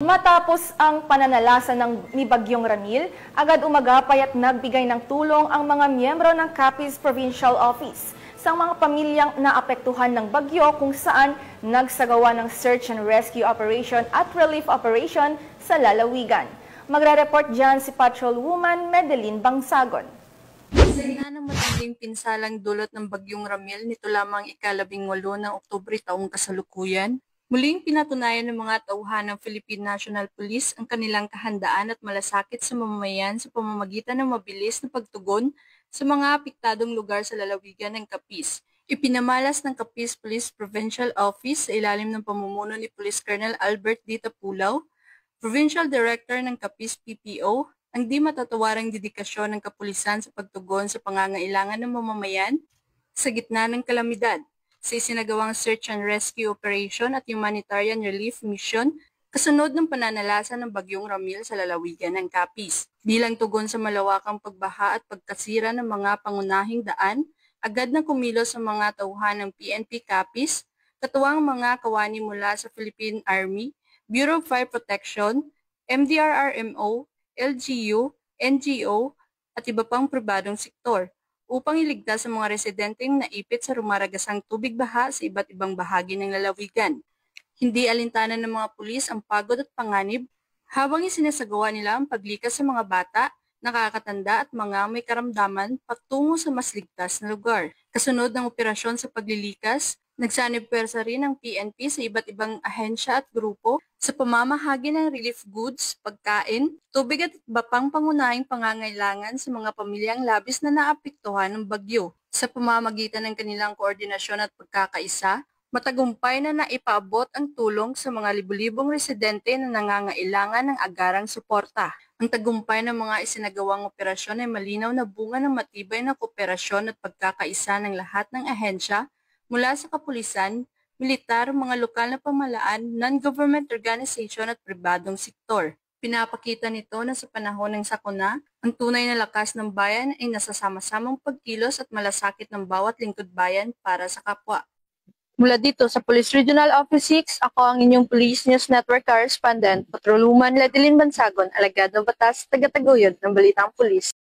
Matapos ang pananalasa ni Bagyong Ramil, agad umagapay at nagbigay ng tulong ang mga miyembro ng Capiz Provincial Office sa mga pamilyang naapektuhan ng bagyo kung saan nagsagawa ng search and rescue operation at relief operation sa lalawigan. Magre-report dyan si Patrolwoman Medeline Bangsagon. Sa gitna ng matinding pinsalang dulot ng Bagyong Ramil nito lamang ika-18 ng Oktubre taong kasalukuyan, muling pinatunayan ng mga tauhan ng Philippine National Police ang kanilang kahandaan at malasakit sa mamamayan sa pamamagitan ng mabilis na pagtugon sa mga apektadong lugar sa lalawigan ng Capiz. Ipinamalas ng Capiz Police Provincial Office sa ilalim ng pamumuno ni Police Colonel Albert D. Tapulaw, Provincial Director ng Capiz PPO, ang di matatawarang dedikasyon ng kapulisan sa pagtugon sa pangangailangan ng mamamayan sa gitna ng kalamidad, sa isinagawang search and rescue operation at humanitarian relief mission kasunod ng pananalasa ng Bagyong Ramil sa lalawigan ng Capiz. Bilang tugon sa malawakang pagbaha at pagkasira ng mga pangunahing daan, agad na kumilos ang mga tauhan ng PNP Capiz, katuwang mga kawani mula sa Philippine Army, Bureau of Fire Protection, MDRRMO, LGU, NGO, at iba pang pribadong sektor upang iligtas ang mga residenteng naipit sa rumaragasang tubig baha sa iba't ibang bahagi ng lalawigan. Hindi alintana ng mga pulis ang pagod at panganib habang isinasagawa nila ang paglikas sa mga bata, nakakatanda at mga may karamdaman patungo sa mas ligtas na lugar. Kasunod ng operasyon sa paglilikas, nagsanib pwersa rin ang PNP sa iba't ibang ahensya at grupo sa pamamahagi ng relief goods, pagkain, tubig at iba pang pangunahing pangangailangan sa mga pamilyang labis na naapektuhan ng bagyo. Sa pamamagitan ng kanilang koordinasyon at pagkakaisa, matagumpay na naipaabot ang tulong sa mga libu-libong residente na nangangailangan ng agarang suporta. Ang tagumpay ng mga isinagawang operasyon ay malinaw na bunga ng matibay na kooperasyon at pagkakaisa ng lahat ng ahensya mula sa kapulisan, militar, mga lokal na pamahalaan, non-government organization at pribadong sektor. Pinapakita nito na sa panahon ng sakuna, ang tunay na lakas ng bayan ay nasasama-samang pagkilos at malasakit ng bawat lingkod bayan para sa kapwa. Mula dito sa Police Regional Office 6, ako ang inyong Police News Network Correspondent, Patrolwoman Medeline Bangsagon, alagad ng batas, taga-taguyod ng Balitang Pulis.